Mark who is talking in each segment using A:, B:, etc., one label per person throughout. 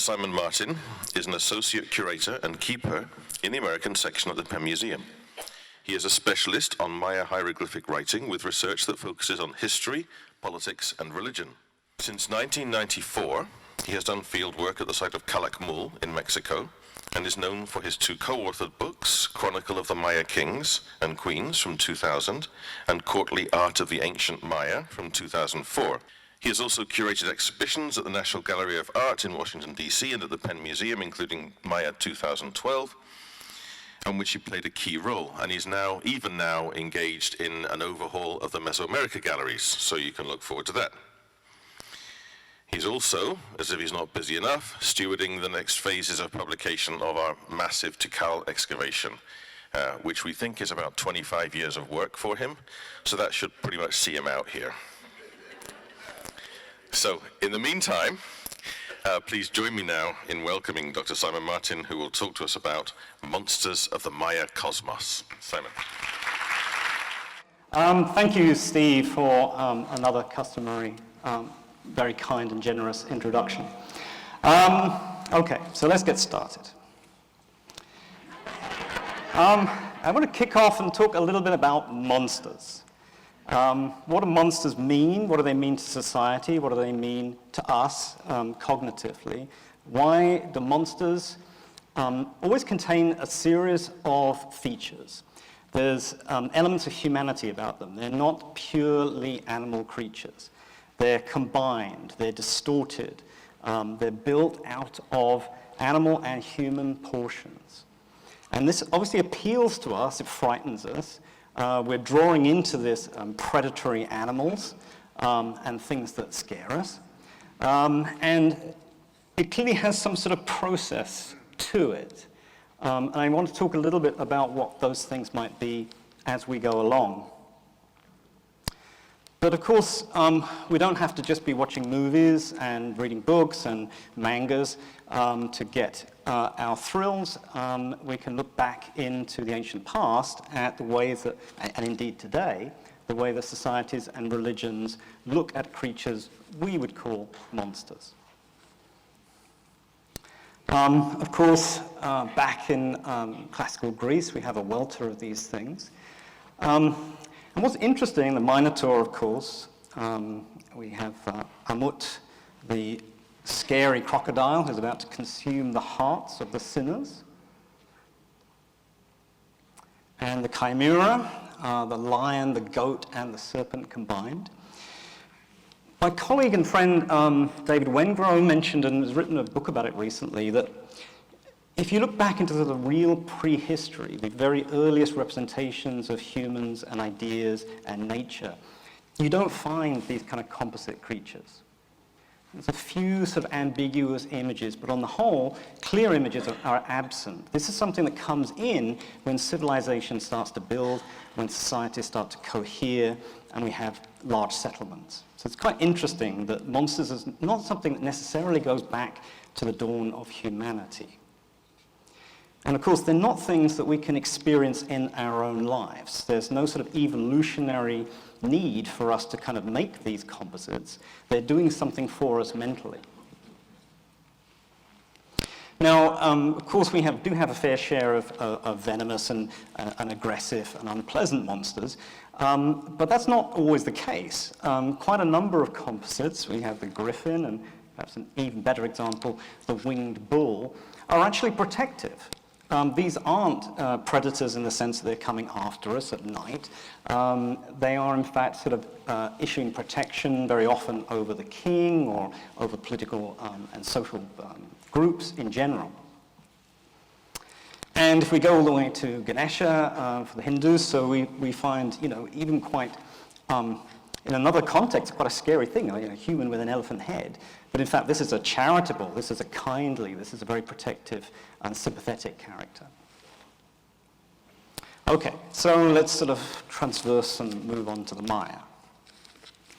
A: Simon Martin is an associate curator and keeper in the American section of the Penn Museum. He is a specialist on Maya hieroglyphic writing with research that focuses on history, politics, and religion. Since 1994, he has done field work at the site of Calakmul in Mexico and is known for his two co-authored books, Chronicle of the Maya Kings and Queens from 2000 and Courtly Art of the Ancient Maya from 2004. He has also curated exhibitions at the National Gallery of Art in Washington, D.C. and at the Penn Museum, including Maya 2012, on which he played a key role. And he's now, even now, engaged in an overhaul of the Mesoamerica galleries, so you can look forward to that. He's also, as if he's not busy enough, stewarding the next phases of publication of our massive Tikal excavation, which we think is about 25 years of work for him, so that should pretty much see him out here. So, in the meantime, please join me now in welcoming Dr. Simon Martin, who will talk to us about monsters of the Maya cosmos. Simon.
B: Thank you, Steve, for another customary, very kind and generous introduction. Okay, so let's get started. I want to kick off and talk a little bit about monsters. What do monsters mean? What do they mean to society? What do they mean to us cognitively? Why do monsters always contain a series of features? There's elements of humanity about them. They're not purely animal creatures. They're combined, they're distorted, they're built out of animal and human portions. And this obviously appeals to us, it frightens us. We're drawing into this predatory animals and things that scare us. And it clearly has some sort of process to it. And I want to talk a little bit about what those things might be as we go along. But of course, we don't have to just be watching movies and reading books and mangas to get our thrills. We can look back into the ancient past at the ways that, and indeed today, the way that societies and religions look at creatures we would call monsters. Of course, back in classical Greece, we have a welter of these things. And what's interesting, the Minotaur, of course, we have Amut, the scary crocodile who's about to consume the hearts of the sinners. And the Chimera, the lion, the goat, and the serpent combined. My colleague and friend David Wengrow mentioned, and has written a book about it recently, that if you look back into the real prehistory, the very earliest representations of humans and ideas and nature, you don't find these kind of composite creatures. There's a few sort of ambiguous images, but on the whole, clear images are absent. This is something that comes in when civilization starts to build, when societies start to cohere, and we have large settlements. So it's quite interesting that monsters is not something that necessarily goes back to the dawn of humanity. And of course, they're not things that we can experience in our own lives. There's no sort of evolutionary need for us to kind of make these composites. They're doing something for us mentally. Now, of course, we do have a fair share of venomous and aggressive and unpleasant monsters, but that's not always the case. Quite a number of composites, we have the griffin, and perhaps an even better example, the winged bull, are actually protective. These aren't predators in the sense that they're coming after us at night. They are, in fact, sort of issuing protection very often over the king or over political and social groups in general. And if we go all the way to Ganesha for the Hindus, so we find, even quite, in another context, quite a scary thing, a human with an elephant head. But in fact, this is a charitable, this is a kindly, this is a very protective and sympathetic character. Okay, so let's sort of transverse and move on to the Maya.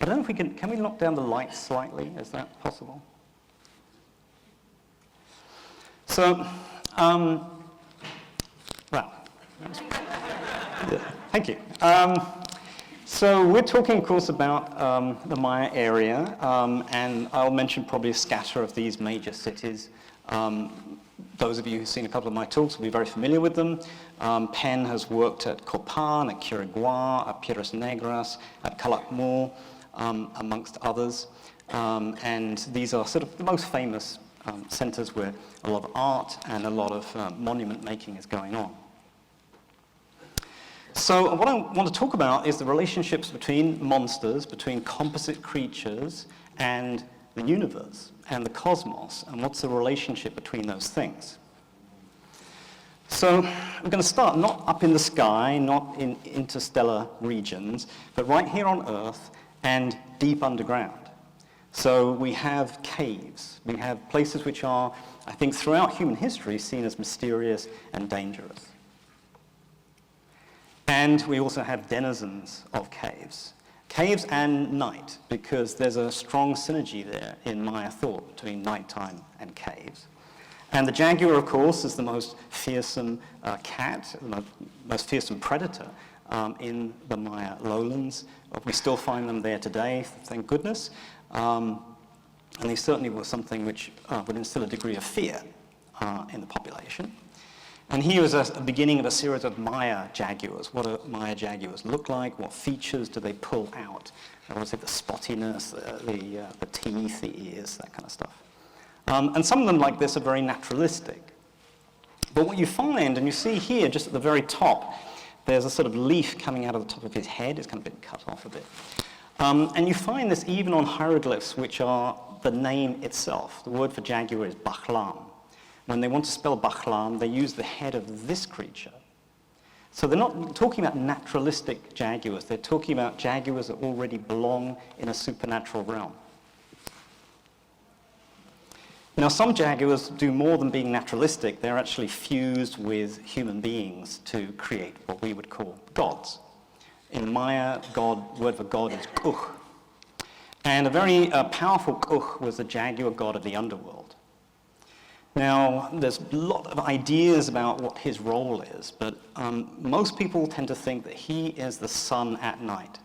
B: I don't know if we can we knock down the light slightly? Is that possible? So, well, thank you. So we're talking, of course, about the Maya area, and I'll mention probably a scatter of these major cities Those of you who've seen a couple of my talks will be very familiar with them. Penn has worked at Copan, at Quiriguá, at Piedras Negras, at Calakmul, amongst others. And these are sort of the most famous centers where a lot of art and a lot of monument making is going on. So what I want to talk about is the relationships between monsters, between composite creatures and the universe and the cosmos, and what's the relationship between those things. So we're going to start not up in the sky, not in interstellar regions, but right here on Earth and deep underground. So we have caves. We have places which are, I think, throughout human history seen as mysterious and dangerous. And we also have denizens of caves. Caves and night, because there's a strong synergy there in Maya thought between nighttime and caves. And the jaguar, of course, is the most fearsome cat, the most fearsome predator in the Maya lowlands. We still find them there today, thank goodness. And they certainly were something which would instill a degree of fear in the population. And here is a beginning of a series of Maya jaguars. What do Maya jaguars look like? What features do they pull out? What is it, the spottiness, the teeth, the ears, that kind of stuff. And some of them like this are very naturalistic. But what you find, and you see here just at the very top, there's a sort of leaf coming out of the top of his head. It's kind of been cut off a bit. And you find this even on hieroglyphs, which are the name itself. The word for jaguar is Bakhlam. When they want to spell Bakhlam, they use the head of this creature. So they're not talking about naturalistic jaguars. They're talking about jaguars that already belong in a supernatural realm. Now, some jaguars do more than being naturalistic. They're actually fused with human beings to create what we would call gods. In Maya, word for god is Kuch. And a very powerful Kuch was the jaguar god of the underworld. Now, there's a lot of ideas about what his role is, but most people tend to think that he is the sun at night.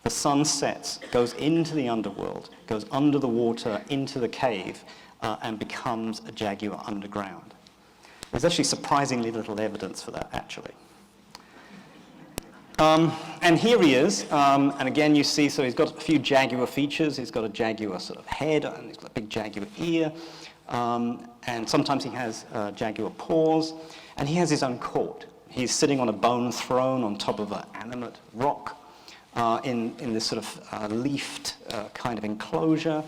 B: The sun sets, goes into the underworld, goes under the water, into the cave, and becomes a jaguar underground. There's actually surprisingly little evidence for that, actually. And here he is, and again you see, so he's got a few jaguar features. He's got a jaguar sort of head, and he's got a big jaguar ear, and sometimes he has jaguar paws, and he has his own court. He's sitting on a bone throne on top of an animate rock in this sort of leafed kind of enclosure,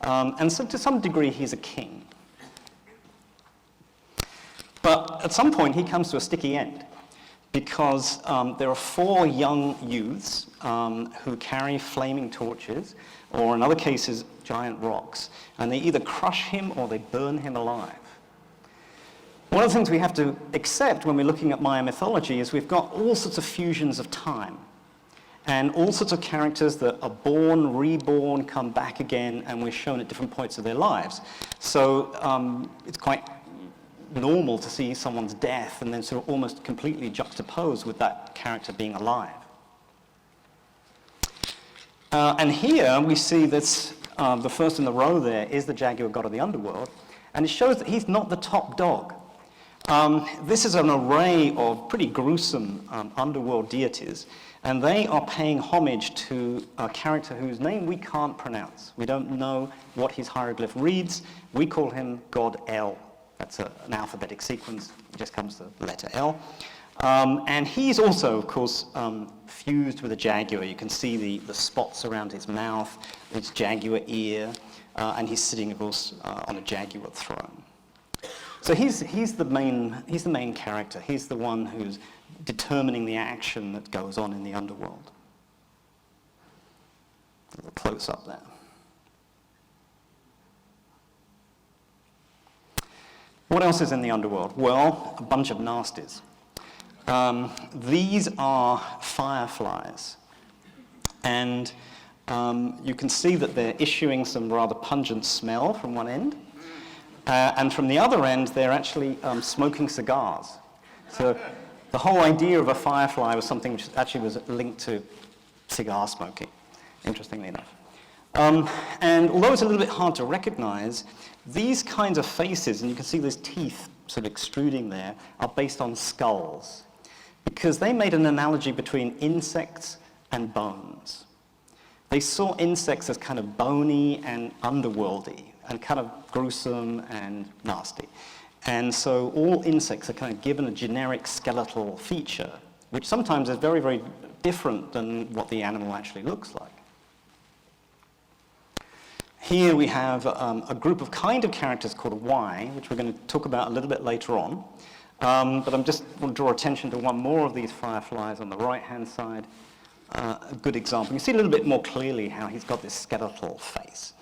B: and so to some degree he's a king. But at some point he comes to a sticky end, because there are 4 young youths who carry flaming torches, or in other cases, giant rocks, and they either crush him or they burn him alive. One of the things we have to accept when we're looking at Maya mythology is we've got all sorts of fusions of time, and all sorts of characters that are born, reborn, come back again, and we're shown at different points of their lives. So it's quite normal to see someone's death and then sort of almost completely juxtaposed with that character being alive. And here we see this, the first in the row there is the jaguar god of the underworld, and it shows that he's not the top dog. This is an array of pretty gruesome underworld deities, and they are paying homage to a character whose name we can't pronounce. We don't know what his hieroglyph reads. We call him God El. That's an alphabetic sequence. It just comes to the letter L. And he's also, of course, fused with a jaguar. You can see the spots around his mouth, his jaguar ear, and he's sitting, of course, on a jaguar throne. So he's the main character. He's the one who's determining the action that goes on in the underworld. A little close up there. What else is in the underworld? Well, a bunch of nasties. These are fireflies. And you can see that they're issuing some rather pungent smell from one end. And from the other end, they're actually smoking cigars. So the whole idea of a firefly was something which actually was linked to cigar smoking, interestingly enough. And although it's a little bit hard to recognize, These kinds of faces, and you can see those teeth sort of extruding there, are based on skulls, because they made an analogy between insects and bones. They saw insects as kind of bony and underworldy, and kind of gruesome and nasty. And so all insects are kind of given a generic skeletal feature, which sometimes is very, very different than what the animal actually looks like. Here we have a group of kind of characters called Y, which we're going to talk about a little bit later on. But I'm just want to draw attention to one more of these fireflies on the right-hand side. A good example. You see a little bit more clearly how he's got this skeletal face.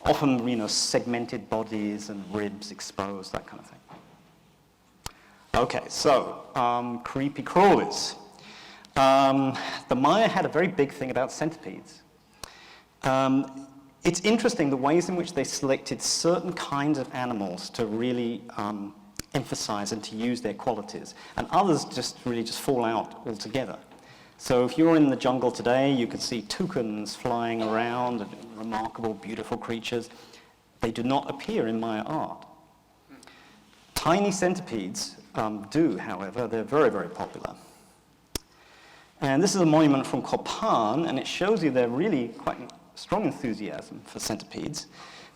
B: Often, segmented bodies and ribs exposed, that kind of thing. Okay, so creepy crawlies. The Maya had a very big thing about centipedes. It's interesting the ways in which they selected certain kinds of animals to really emphasize and to use their qualities, and others just really fall out altogether. So if you're in the jungle today, you can see toucans flying around, and remarkable, beautiful creatures. They do not appear in Maya art. Tiny centipedes do, however. They're very, very popular. And this is a monument from Copan, and it shows you they're really quite strong enthusiasm for centipedes,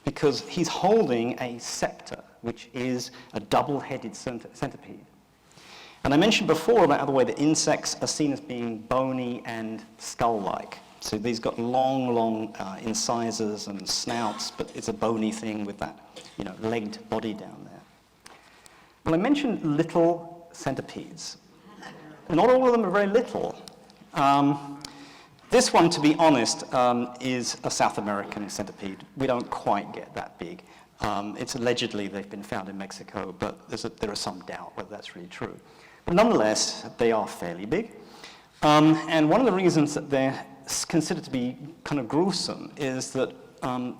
B: because he's holding a scepter, which is a double-headed centipede. And I mentioned before about the way that insects are seen as being bony and skull-like. So these got long, long incisors and snouts, but it's a bony thing with that, legged body down there. Well, I mentioned little centipedes. Not all of them are very little. This one, to be honest, is a South American centipede. We don't quite get that big. It's allegedly they've been found in Mexico, but there is some doubt whether that's really true. But nonetheless, they are fairly big. And one of the reasons that they're considered to be kind of gruesome is that one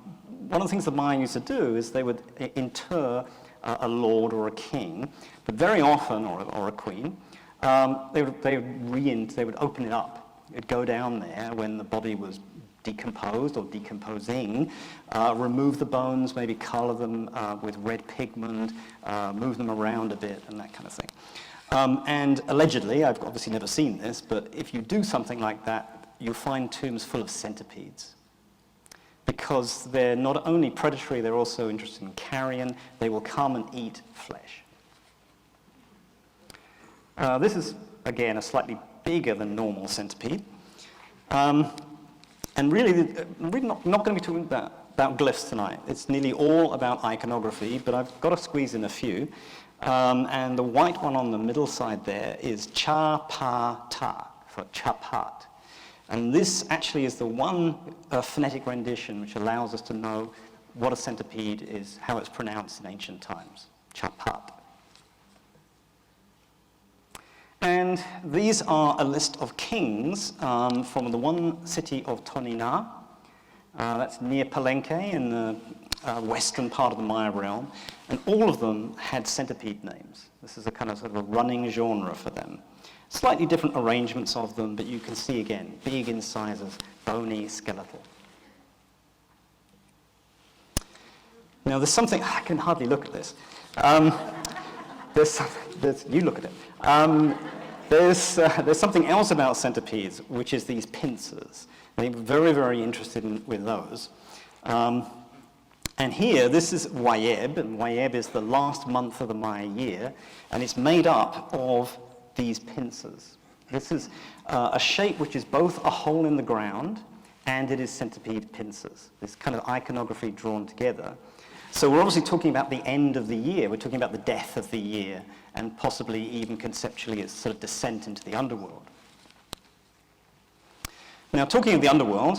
B: of the things the Maya used to do is they would inter a lord or a king, but very often, or a queen, they would open it up. It'd go down there when the body was decomposed or decomposing, remove the bones, maybe color them with red pigment, move them around a bit, and that kind of thing. And allegedly, I've obviously never seen this, but if you do something like that, you'll find tombs full of centipedes. Because they're not only predatory, they're also interested in carrion. They will come and eat flesh. This is, again, a slightly bigger than normal centipede. And really, we're not going to be talking about glyphs tonight. It's nearly all about iconography, but I've got to squeeze in a few. And the white one on the middle side there is cha-pa-ta, for chapat. And this actually is the one phonetic rendition which allows us to know what a centipede is, how it's pronounced in ancient times, chapat. And these are a list of kings from the one city of Tonina. That's near Palenque in the western part of the Maya realm. And all of them had centipede names. This is a kind of sort of a running genre for them. Slightly different arrangements of them, but you can see again, big incisors, bony, skeletal. Now there's something, I can hardly look at this. You look at it. There's something else about centipedes, which is these pincers. They were very, very interested with those. And here, this is Wayeb, and Wayeb is the last month of the Maya year, and it's made up of these pincers. This is a shape which is both a hole in the ground and it is centipede pincers. This kind of iconography drawn together. So we're obviously talking about the end of the year. We're talking about the death of the year, and possibly even conceptually its sort of descent into the underworld. Now, talking of the underworld,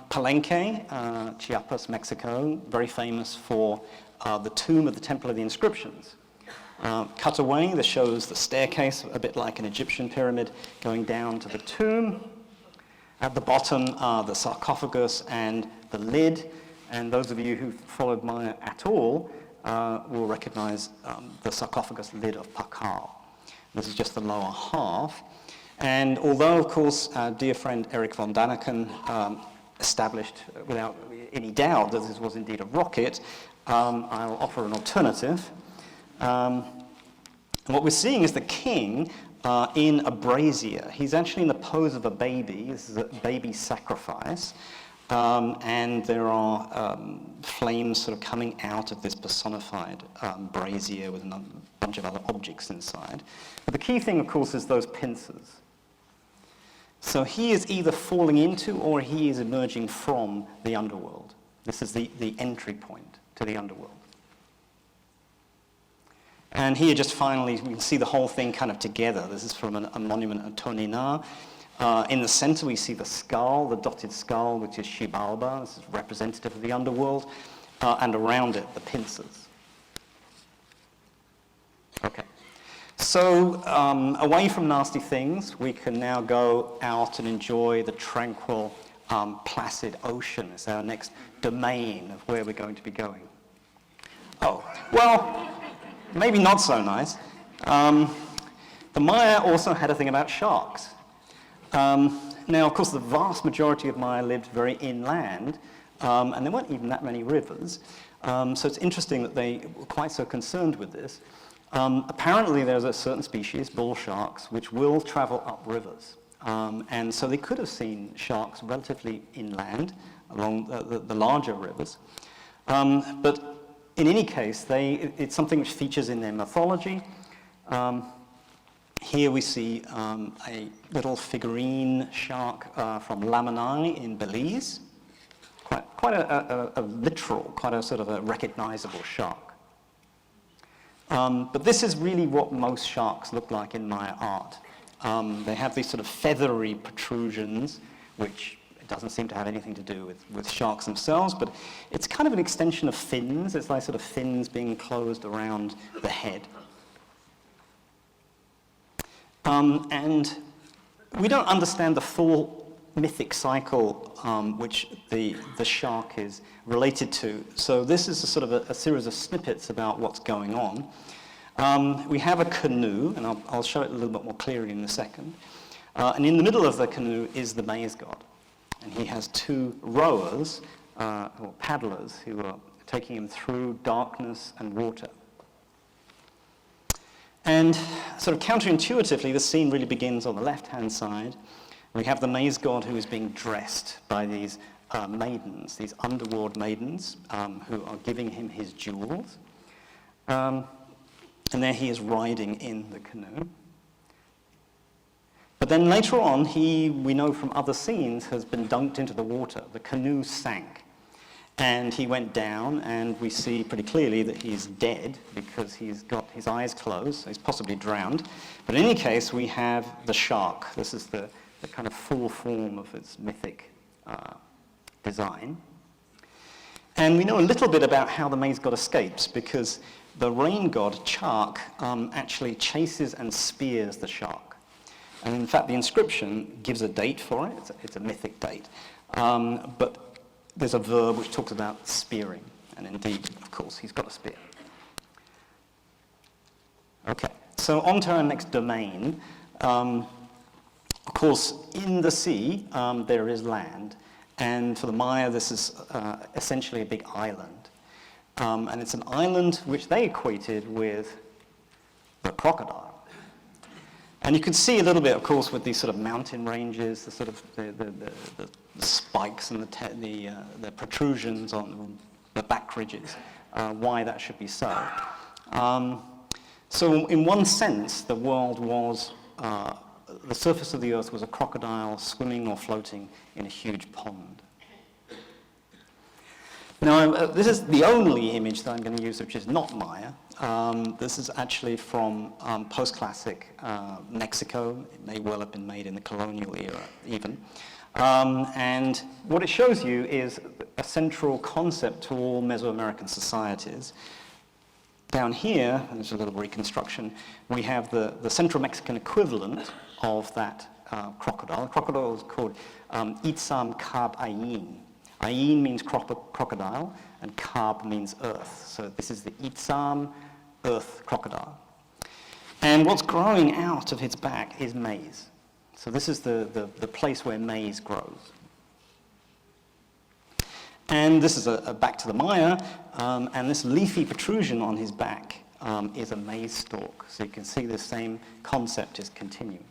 B: Palenque, Chiapas, Mexico, very famous for the tomb of the Temple of the Inscriptions. Cutaway, that shows the staircase, a bit like an Egyptian pyramid, going down to the tomb. At the bottom are the sarcophagus and the lid, and those of you who followed Maya at all will recognize the sarcophagus lid of Pakal. This is just the lower half. And although, of course, our dear friend Eric von Daniken established without any doubt that this was indeed a rocket, I'll offer an alternative. And what we're seeing is the king in a brazier. He's actually in the pose of a baby. This is a baby sacrifice. And there are flames sort of coming out of this personified brazier with a bunch of other objects inside. But the key thing, of course, is those pincers. So he is either falling into or he is emerging from the underworld. This is the entry point to the underworld. And here just finally, we can see the whole thing kind of together. This is from a monument at Tonina. In the center, we see the skull, the dotted skull, which is Xibalba. This is representative of the underworld. And around it, the pincers. Okay. So away from nasty things, we can now go out and enjoy the tranquil, placid ocean. It's our next domain of where we're going to be going. Oh, well, maybe not so nice. The Maya also had a thing about sharks. Now, of course, the vast majority of Maya lived very inland, and there weren't even that many rivers. So it's interesting that they were quite so concerned with this. Apparently, there's a certain species, bull sharks, which will travel up rivers. And so they could have seen sharks relatively inland along the larger rivers. But in any case, it's something which features in their mythology. Here we see a little figurine shark from Lamanai in Belize. Quite a literal, quite a sort of a recognizable shark. But this is really what most sharks look like in Maya art. They have these sort of feathery protrusions, which doesn't seem to have anything to do with sharks themselves, but it's kind of an extension of fins. It's like sort of fins being closed around the head. And we don't understand the full mythic cycle which the shark is related to. So this is a sort of a series of snippets about what's going on. We have a canoe, and I'll show it a little bit more clearly in a second. And in the middle of the canoe is the maize god. And he has two rowers, or paddlers, who are taking him through darkness and water. And sort of counterintuitively, the scene really begins on the left-hand side. We have the maize god who is being dressed by these maidens, these underworld maidens, who are giving him his jewels. And there he is riding in the canoe. But then later on, we know from other scenes, has been dunked into the water. The canoe sank. And he went down, and we see pretty clearly that he's dead because he's got his eyes closed, so he's possibly drowned. But in any case, we have the shark. This is the kind of full form of its mythic design. And we know a little bit about how the maize god escapes, because the rain god, Chark, actually chases and spears the shark. And in fact, the inscription gives a date for it. It's a mythic date. But there's a verb which talks about spearing. And indeed, of course, he's got a spear. Okay, so on to our next domain. Of course, in the sea, there is land. And for the Maya, this is essentially a big island. And it's an island which they equated with the crocodile. And you can see a little bit, of course, with these sort of mountain ranges, the sort of the spikes and the protrusions on the back ridges, why that should be so. So in one sense, the world was, the surface of the earth was a crocodile swimming or floating in a huge pond. Now, this is the only image that I'm going to use which is not Maya. This is actually from post-classic Mexico. It may well have been made in the colonial era, even. And what it shows you is a central concept to all Mesoamerican societies. Down here, and there's a little reconstruction, we have the Central Mexican equivalent of that crocodile. The crocodile is called Itzam Cab Ayin. Ayin means crocodile, and Cab means earth. So this is the Itzam, earth crocodile. And what's growing out of its back is maize. So this is the place where maize grows. And this is back to the Maya, and this leafy protrusion on his back is a maize stalk. So you can see the same concept is continuing.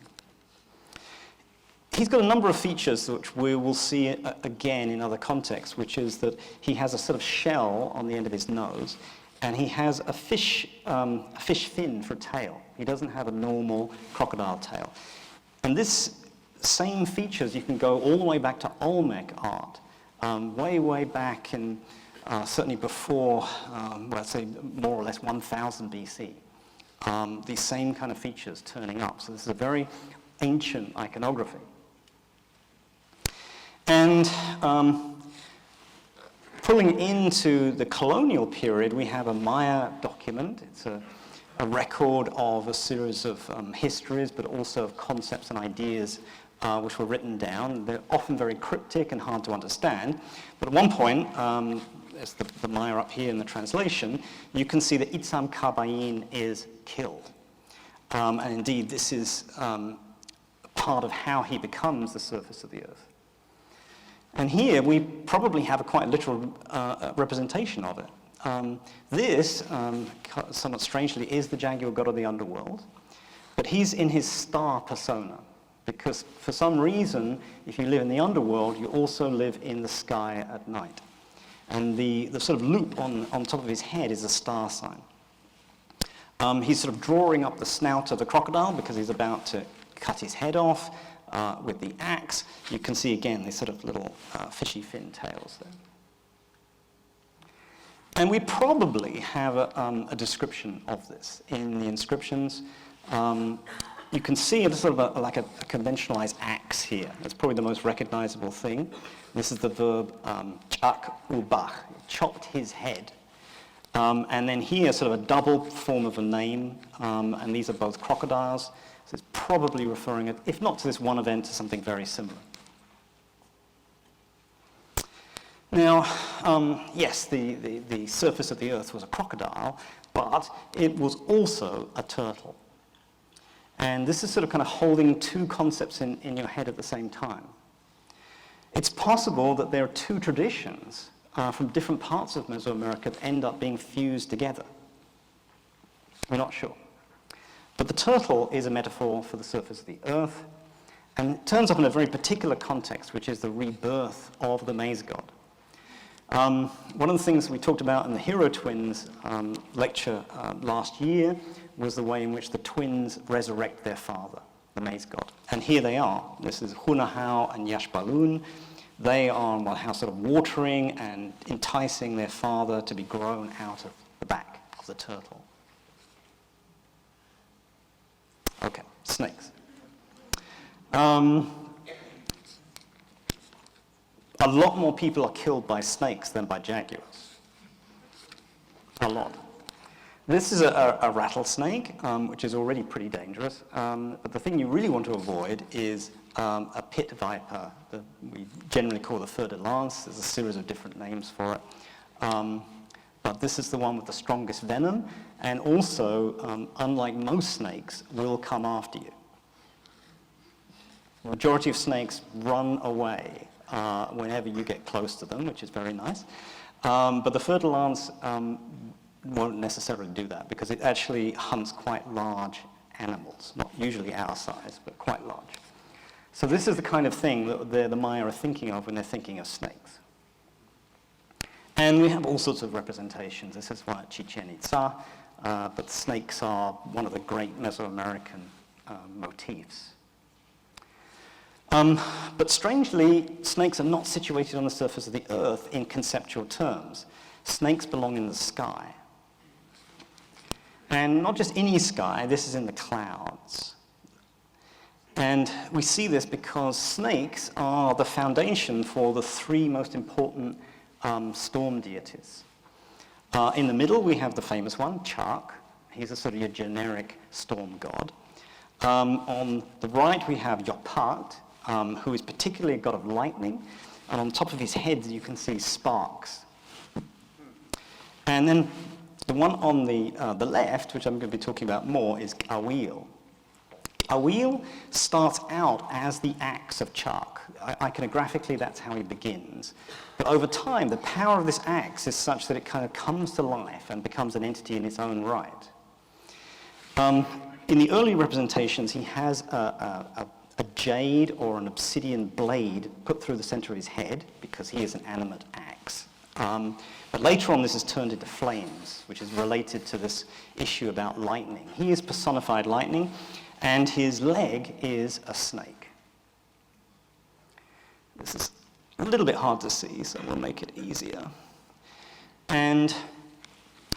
B: He's got a number of features which we will see again in other contexts, which is that he has a sort of shell on the end of his nose, and he has a fish fin for a tail. He doesn't have a normal crocodile tail. And this same features, you can go all the way back to Olmec art, way back in, certainly before, let's say more or less 1000 BC. These same kind of features turning up. So this is a very ancient iconography. And pulling into the colonial period, we have a Maya document. It's a record of a series of histories, but also of concepts and ideas which were written down. They're often very cryptic and hard to understand. But at one point, as the Maya up here in the translation, you can see that Itzam Kabayin is killed. And indeed, this is part of how he becomes the surface of the earth. And here we probably have a quite literal representation of it. This, somewhat strangely, is the jaguar god of the underworld, but he's in his star persona, because for some reason, if you live in the underworld, you also live in the sky at night. And the sort of loop on top of his head is a star sign. He's sort of drawing up the snout of the crocodile because he's about to cut his head off. With the axe, you can see again these sort of little fishy fin tails there. And we probably have a description of this in the inscriptions. You can see it's sort of like a conventionalized axe here. That's probably the most recognizable thing. This is the verb chak ubach, chopped his head. And then here, sort of a double form of a name, and these are both crocodiles. So it's probably referring, if not to this one event, to something very similar. Now, yes, the surface of the earth was a crocodile, but it was also a turtle. And this is sort of kind of holding two concepts in your head at the same time. It's possible that there are two traditions from different parts of Mesoamerica that end up being fused together. We're not sure. But the turtle is a metaphor for the surface of the earth, and it turns up in a very particular context, which is the rebirth of the maize god. One of the things we talked about in the Hero Twins lecture last year was the way in which the twins resurrect their father, the maize god. And here they are. This is Hunahau and Yashbalun. They are sort of watering and enticing their father to be grown out of the back of the turtle. Okay, snakes. A lot more people are killed by snakes than by jaguars. A lot. This is a rattlesnake, which is already pretty dangerous. But the thing you really want to avoid is a pit viper that we generally call the fer de lance. There's a series of different names for it. But this is the one with the strongest venom, and also, unlike most snakes, will come after you. The majority of snakes run away whenever you get close to them, which is very nice. But the fer de lance won't necessarily do that, because it actually hunts quite large animals, not usually our size, but quite large. So this is the kind of thing that the Maya are thinking of when they're thinking of snakes. And we have all sorts of representations. This is why Chichen Itza, but snakes are one of the great Mesoamerican motifs. But strangely, snakes are not situated on the surface of the earth in conceptual terms. Snakes belong in the sky. And not just any sky, this is in the clouds. And we see this because snakes are the foundation for the three most important storm deities. In the middle, we have the famous one, Chak. He's a sort of a generic storm god. On the right, we have Yopat, who is particularly a god of lightning. And on top of his head, you can see sparks. And then the one on the left, which I'm going to be talking about more, is Awil. Awil starts out as the axe of Chark. Iconographically, that's how he begins. But over time, the power of this axe is such that it kind of comes to life and becomes an entity in its own right. In the early representations, he has a jade or an obsidian blade put through the center of his head because he is an animate axe. But later on, this is turned into flames, which is related to this issue about lightning. He is personified lightning, and his leg is a snake. This is a little bit hard to see, so we'll make it easier. And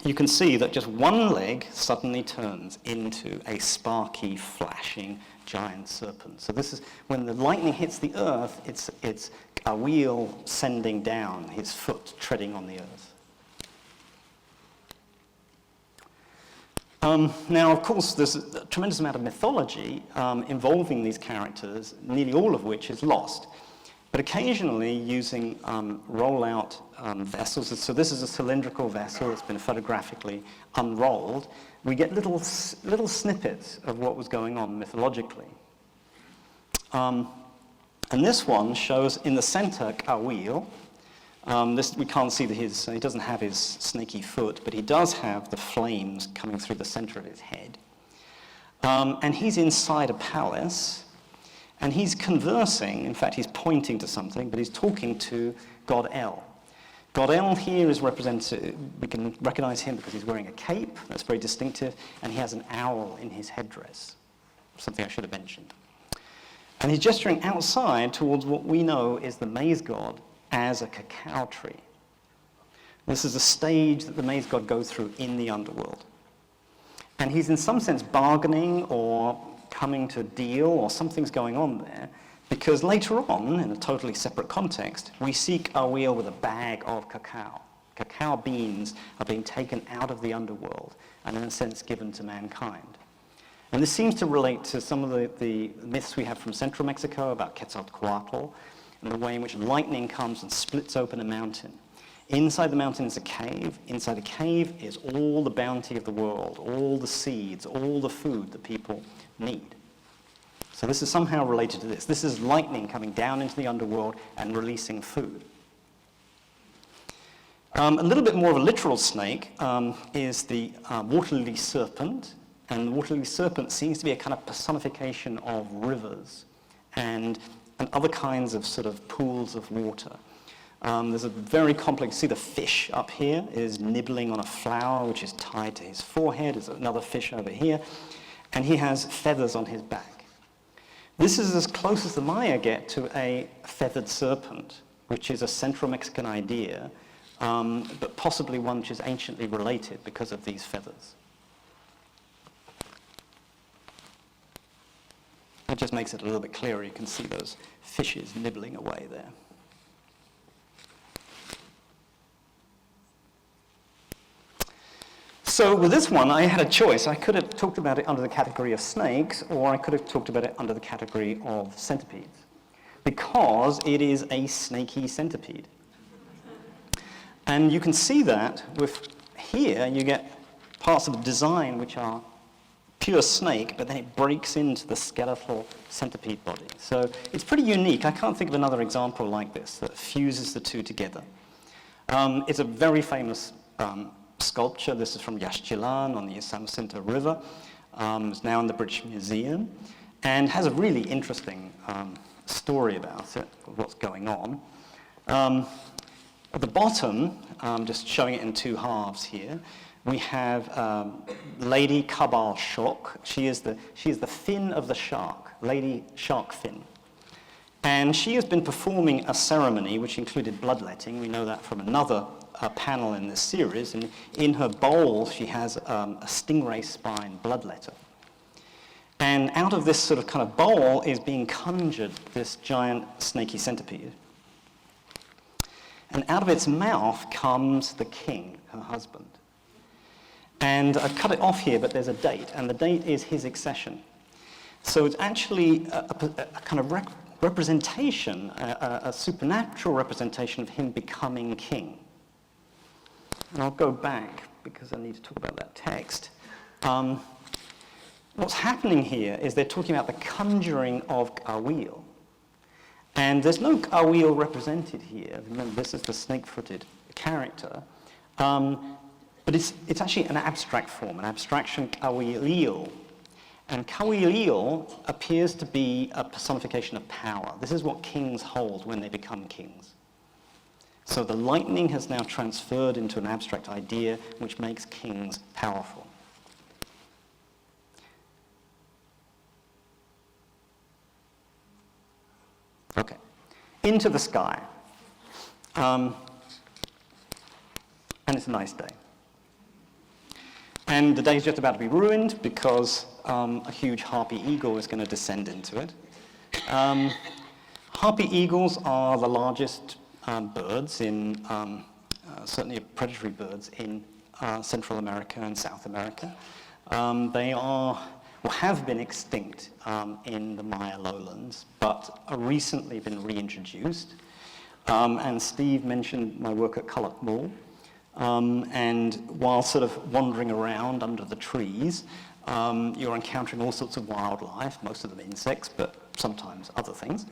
B: you can see that just one leg suddenly turns into a sparky, flashing giant serpent. So this is, when the lightning hits the earth, it's a wheel sending down his foot, treading on the earth. Now, of course, there's a tremendous amount of mythology involving these characters, nearly all of which is lost. But occasionally, using roll-out vessels, so this is a cylindrical vessel that's been photographically unrolled, we get little snippets of what was going on mythologically. And this one shows in the center a wheel. We can't see he doesn't have his snaky foot, but he does have the flames coming through the center of his head. And he's inside a palace, and he's conversing. In fact, he's pointing to something, but he's talking to God El. God El here is represented, we can recognize him because he's wearing a cape, that's very distinctive, and he has an owl in his headdress, something I should have mentioned. And he's gesturing outside towards what we know is the maize god as a cacao tree. This is a stage that the maize god goes through in the underworld. And he's in some sense bargaining or coming to deal, or something's going on there, because later on, in a totally separate context, we seek our wheel with a bag of cacao. Cacao beans are being taken out of the underworld and in a sense given to mankind. And this seems to relate to some of the myths we have from central Mexico about Quetzalcoatl and the way in which lightning comes and splits open a mountain. Inside the mountain is a cave. Inside a cave is all the bounty of the world, all the seeds, all the food that people need. So this is somehow related to this. This is lightning coming down into the underworld and releasing food. A little bit more of a literal snake is the water lily serpent. And the water lily serpent seems to be a kind of personification of rivers and other kinds of sort of pools of water. There's a very complex, see the fish up here is nibbling on a flower which is tied to his forehead. There's another fish over here. And he has feathers on his back. This is as close as the Maya get to a feathered serpent, which is a Central Mexican idea, but possibly one which is anciently related because of these feathers. That just makes it a little bit clearer. You can see those fishes nibbling away there. So with this one, I had a choice. I could have talked about it under the category of snakes, or I could have talked about it under the category of centipedes, because it is a snaky centipede. And you can see that with here, you get parts of the design which are pure snake, but then it breaks into the skeletal centipede body. So it's pretty unique. I can't think of another example like this that fuses the two together. It's a very famous sculpture. This is from Yaxchilan on the San Jacinto River. It's now in the British Museum and has a really interesting story about it, what's going on. At the bottom, just showing it in two halves here, we have Lady Kabal Shok. She is the fin of the shark, Lady Shark Fin. And she has been performing a ceremony which included bloodletting. We know that from another panel in this series. And in her bowl, she has a stingray spine bloodletter. And out of this sort of kind of bowl is being conjured this giant snaky centipede. And out of its mouth comes the king, her husband. And I've cut it off here, but there's a date, and the date is his accession. So it's actually a kind of representation, a supernatural representation of him becoming king. And I'll go back, because I need to talk about that text. what's happening here is they're talking about the conjuring of a wheel. And there's no wheel represented here. Remember, this is the snake-footed character. But it's actually an abstract form, an abstraction kawilil. And kawilil appears to be a personification of power. This is what kings hold when they become kings. So the lightning has now transferred into an abstract idea which makes kings powerful. Okay, into the sky. And it's a nice day. And the day's just about to be ruined because a huge harpy eagle is going to descend into it. Harpy eagles are the largest birds in, certainly predatory birds in Central America and South America. They are, or have been extinct in the Maya lowlands, but are recently been reintroduced. And Steve mentioned my work at Calakmul. And while sort of wandering around under the trees, you're encountering all sorts of wildlife, most of them insects, but sometimes other things.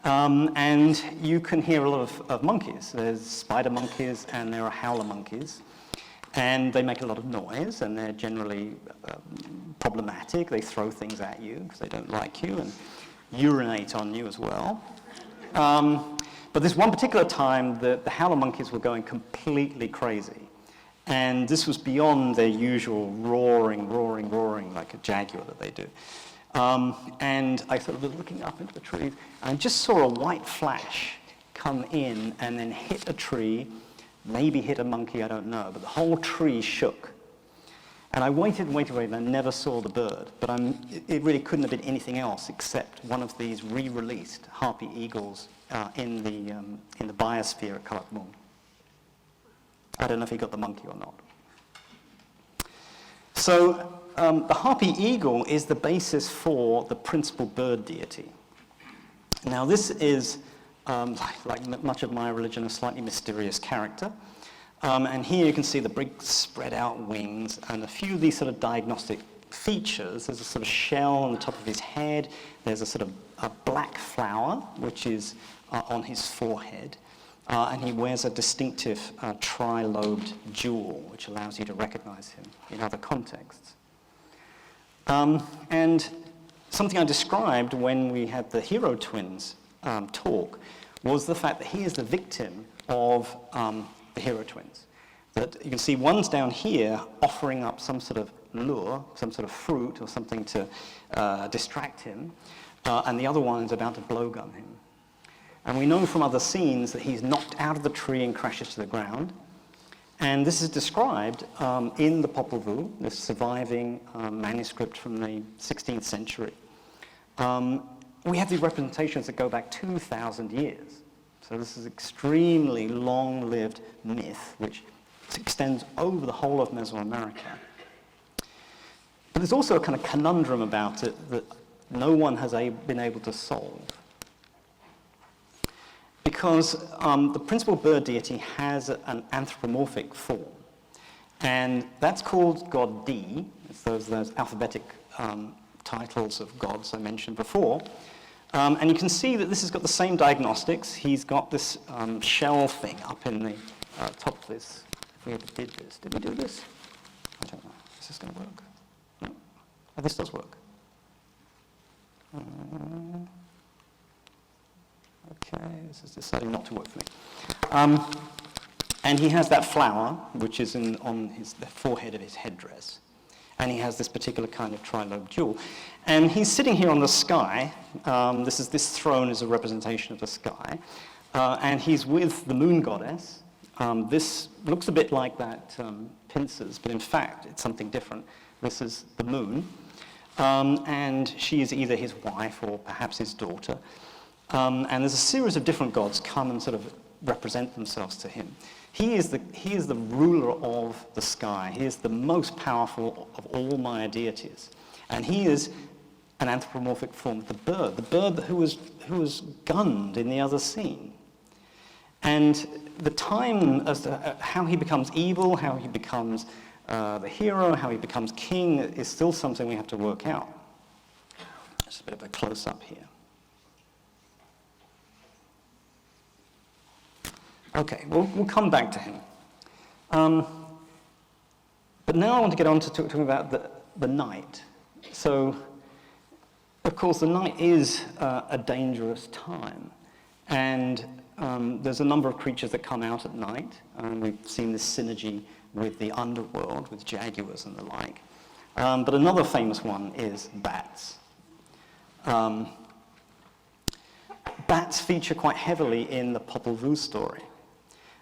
B: And you can hear a lot of monkeys. There's spider monkeys and there are howler monkeys. And they make a lot of noise and they're generally problematic. They throw things at you because they don't like you and urinate on you as well. But this one particular time, the howler monkeys were going completely crazy. And this was beyond their usual roaring like a jaguar that they do. And I sort of was looking up into the trees, and I just saw a white flash come in and then hit a tree, maybe hit a monkey, I don't know, but the whole tree shook. And I waited, and I never saw the bird. But it really couldn't have been anything else except one of these re-released harpy eagles in the biosphere at Calakmul. I don't know if he got the monkey or not. So the harpy eagle is the basis for the principal bird deity. Now this is, like much of my religion, a slightly mysterious character. And here you can see the big spread out wings and a few of these sort of diagnostic features. There's a sort of shell on the top of his head. There's a sort of a black flower, which is on his forehead. And he wears a distinctive tri-lobed jewel, which allows you to recognize him in other contexts. And something I described when we had the hero twins talk was the fact that he is the victim of the hero twins. That you can see one's down here offering up some sort of lure, some sort of fruit or something to distract him, and the other one is about to blowgun him. And we know from other scenes that he's knocked out of the tree and crashes to the ground. And this is described in the Popol Vuh, this surviving manuscript from the 16th century. We have these representations that go back 2,000 years. So this is extremely long-lived myth, which extends over the whole of Mesoamerica. But there's also a kind of conundrum about it that no one has been able to solve. Because the principal bird deity has an anthropomorphic form. And that's called God D. It's those alphabetic titles of gods I mentioned before. And you can see that this has got the same diagnostics. He's got this shell thing up in the top of this. If we ever did this. Did we do this? I don't know. Is this going to work? No? Oh, this does work. Okay, this is deciding not to work for me. And he has that flower, which is on the forehead of his headdress. And he has this particular kind of tri-lobed jewel. And he's sitting here on the sky. This throne is a representation of the sky. And he's with the moon goddess. This looks a bit like that pincers, but in fact, it's something different. This is the moon. And she is either his wife or perhaps his daughter. And there's a series of different gods come and sort of represent themselves to him. He is the ruler of the sky. He is the most powerful of all Maya deities. And he is an anthropomorphic form of the bird who was gunned in the other scene. And the time as to how he becomes evil, how he becomes the hero, how he becomes king, is still something we have to work out. Just a bit of a close-up here. Okay, we'll come back to him. But now I want to get on to talking about the night. So, of course, the night is a dangerous time. And there's a number of creatures that come out at night. We've seen this synergy with the underworld, with jaguars and the like. But another famous one is bats. Bats feature quite heavily in the Popol Vuh story.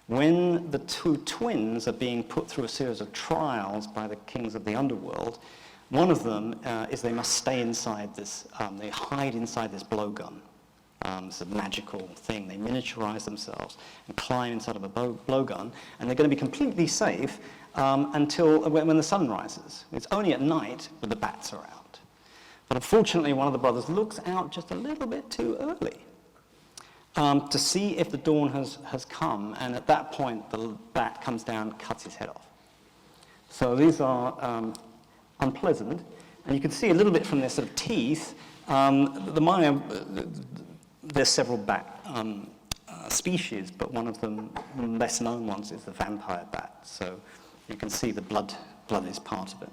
B: When the two twins are being put through a series of trials by the kings of the underworld, one of them is they must stay inside this, they hide inside this blowgun. It's a magical thing. They miniaturize themselves and climb inside of a blowgun, and they're going to be completely safe until when the sun rises. It's only at night that the bats are out. But unfortunately, one of the brothers looks out just a little bit too early to see if the dawn has come, and at that point, the bat comes down and cuts his head off. So these are unpleasant, and you can see a little bit from their sort of teeth. The Maya, there's several bat species, but one of the less known ones is the vampire bat. So you can see the blood is part of it.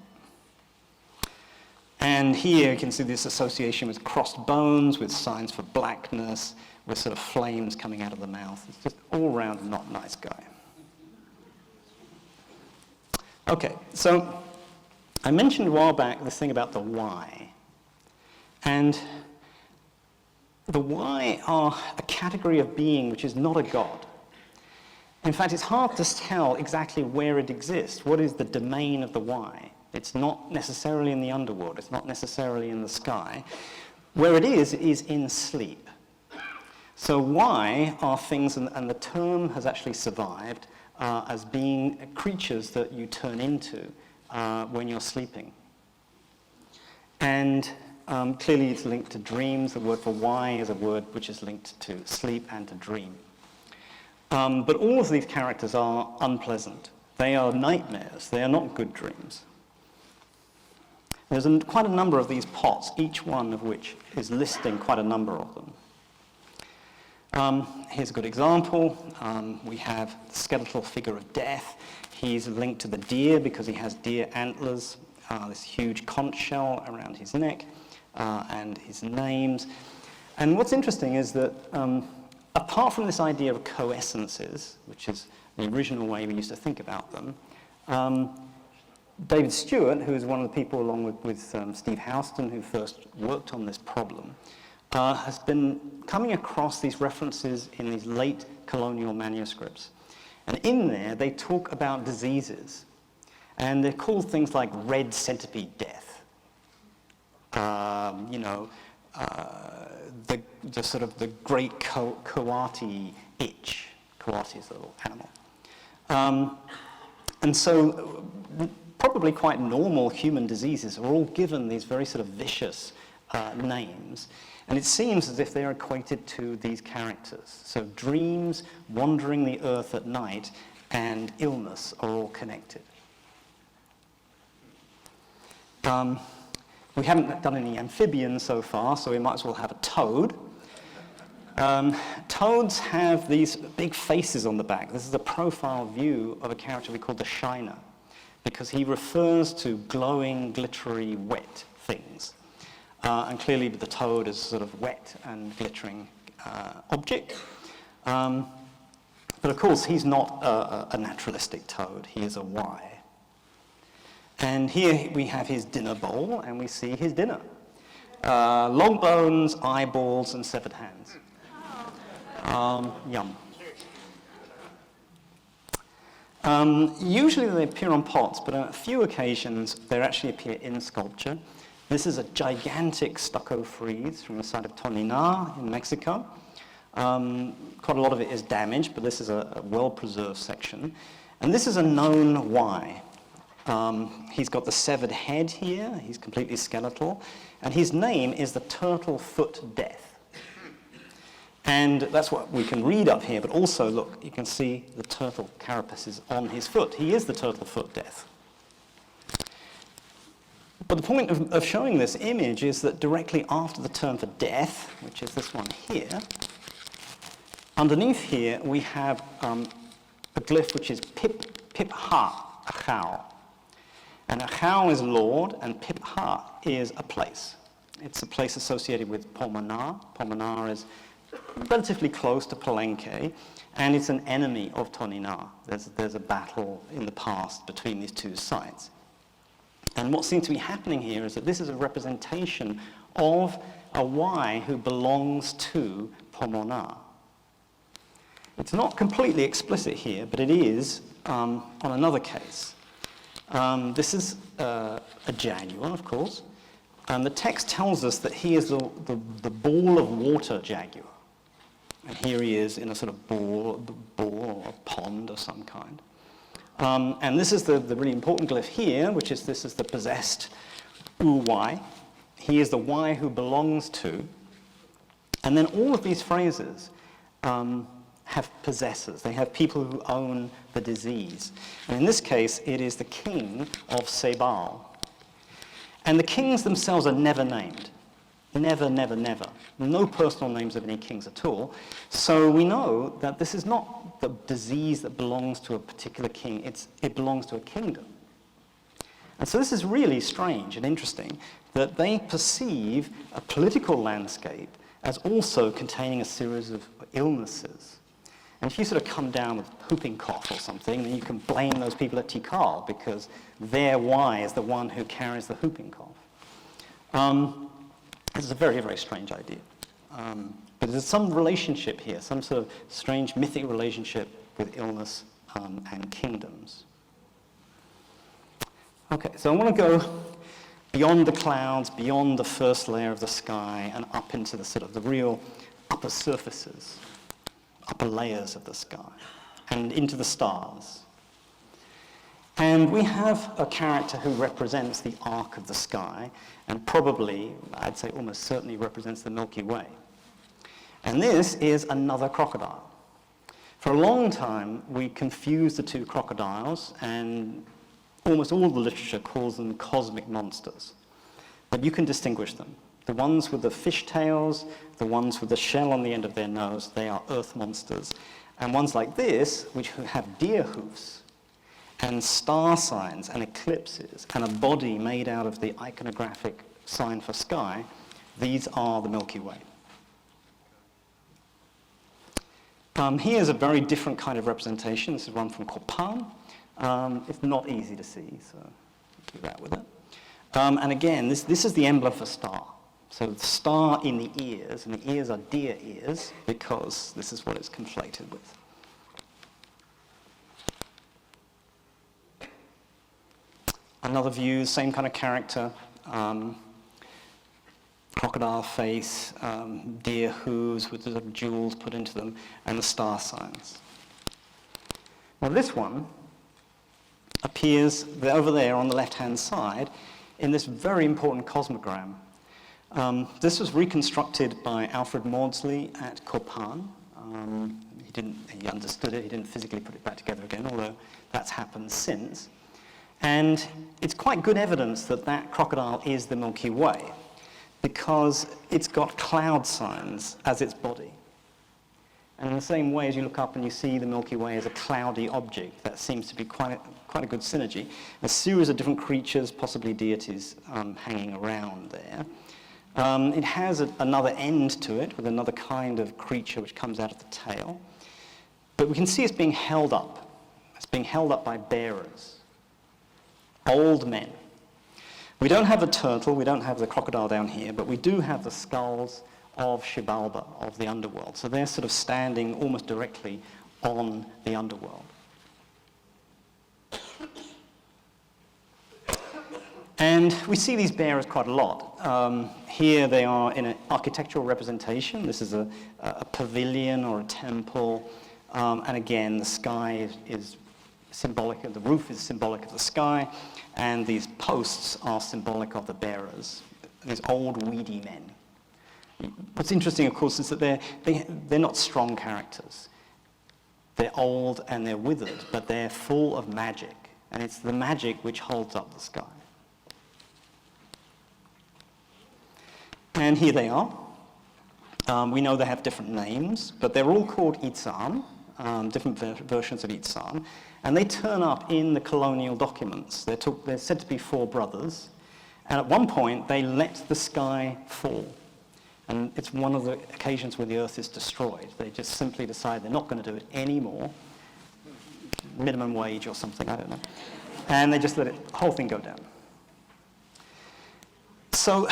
B: And here you can see this association with crossed bones, with signs for blackness, with sort of flames coming out of the mouth. It's just all round not nice guy. Okay, so I mentioned a while back this thing about the why. And the why are a category of being which is not a god. In fact, it's hard to tell exactly where it exists. What is the domain of the why? It's not necessarily in the underworld. It's not necessarily in the sky. Where it is in sleep. So why are things, and the term has actually survived, as being creatures that you turn into when you're sleeping. And clearly it's linked to dreams. The word for why is a word which is linked to sleep and to dream. But all of these characters are unpleasant. They are nightmares. They are not good dreams. There's quite a number of these pots, each one of which is listing quite a number of them. Here's a good example. We have the skeletal figure of death. He's linked to the deer because he has deer antlers, this huge conch shell around his neck, and his names. And what's interesting is that apart from this idea of coessences, which is the original way we used to think about them, David Stewart, who is one of the people along with Steve Houston who first worked on this problem, has been coming across these references in these late colonial manuscripts. And in there, they talk about diseases. And they're called things like red centipede death. The sort of the great coati itch. Coati is a little animal. And so probably quite normal human diseases are all given these very sort of vicious names. And it seems as if they're equated to these characters. So dreams, wandering the earth at night, and illness are all connected. We haven't done any amphibians so far, so we might as well have a toad. Toads have these big faces on the back. This is a profile view of a character we call the Shiner, because he refers to glowing, glittery, wet things. And clearly the toad is a sort of wet and glittering object. But of course, he's not a naturalistic toad. He is a Y. And here we have his dinner bowl, and we see his dinner. Long bones, eyeballs, and severed hands. Yum. Usually they appear on pots, but on a few occasions they actually appear in sculpture. This is a gigantic stucco frieze from the site of Toniná in Mexico. Quite a lot of it is damaged, but this is a well-preserved section. And this is a known why. He's got the severed head here. He's completely skeletal. And his name is the Turtle Foot Death. And that's what we can read up here, but also, look, you can see the turtle carapace is on his foot. He is the Turtle Foot Death. But the point of showing this image is that directly after the term for death, which is this one here, underneath here we have a glyph which is pip-ha, achau. And achau is Lord, and pip-ha is a place. It's a place associated with Pomanar. Pomanar is relatively close to Palenque, and it's an enemy of Toninar. There's a battle in the past between these two sites. And what seems to be happening here is that this is a representation of a Y who belongs to Pomanar. It's not completely explicit here, but it is on another case. This is a jaguar, of course. And the text tells us that he is the ball of water jaguar. And here he is in a sort of ball or a pond of some kind. And this is the really important glyph here, which is this is the possessed Y. He is the Y who belongs to. And then all of these phrases have possessors. They have people who own the disease. And in this case, it is the king of Sebal. And the kings themselves are never named. Never, never, never. No personal names of any kings at all. So we know that this is not the disease that belongs to a particular king. It belongs to a kingdom. And so this is really strange and interesting that they perceive a political landscape as also containing a series of illnesses. And if you sort of come down with whooping cough or something, then you can blame those people at Tikal because their Y is the one who carries the whooping cough. This is a very, very strange idea. But there's some relationship here, some sort of strange mythic relationship with illness and kingdoms. Okay, so I want to go beyond the clouds, beyond the first layer of the sky, and up into the sort of the real upper surfaces, upper layers of the sky, and into the stars. And we have a character who represents the arc of the sky, and probably, I'd say almost certainly represents the Milky Way. And this is another crocodile. For a long time, we confused the two crocodiles, and almost all the literature calls them cosmic monsters. But you can distinguish them. The ones with the fish tails, the ones with the shell on the end of their nose, they are earth monsters. And ones like this, which have deer hoofs, and star signs and eclipses, and a body made out of the iconographic sign for sky, these are the Milky Way. Here's a very different kind of representation. This is one from Copan. It's not easy to see, so do that with it. And again, this is the emblem for star. So the star in the ears, and the ears are deer ears, because this is what it's conflated with. Another view, same kind of character, crocodile face, deer hooves with the jewels put into them, and the star signs. Now this one appears over there on the left-hand side in this very important cosmogram. This was reconstructed by Alfred Maudsley at Copan. He understood it, he didn't physically put it back together again, although that's happened since. And it's quite good evidence that that crocodile is the Milky Way, because it's got cloud signs as its body. And in the same way, as you look up and you see the Milky Way as a cloudy object, that seems to be quite a good synergy. A series of different creatures, possibly deities, hanging around there. It has another end to it, with another kind of creature which comes out of the tail. But we can see it's being held up. It's being held up by bearers. Old men. We don't have the turtle, we don't have the crocodile down here, but we do have the skulls of Xibalba, of the Underworld. So they're sort of standing almost directly on the Underworld. And we see these bearers quite a lot. Here they are in an architectural representation. This is a pavilion or a temple. And again, the sky is symbolic, the roof is symbolic of the sky, and these posts are symbolic of the bearers, these old weedy men. What's interesting, of course, is that they're not strong characters. They're old and they're withered, but they're full of magic, and it's the magic which holds up the sky. And here they are. We know they have different names, but they're all called Itzam, different versions of Itzam, and they turn up in the colonial documents. They're said to be 4 brothers, and at one point they let the sky fall. And it's one of the occasions where the earth is destroyed. They just simply decide they're not going to do it anymore. Minimum wage or something, I don't know. And they just let the whole thing go down. So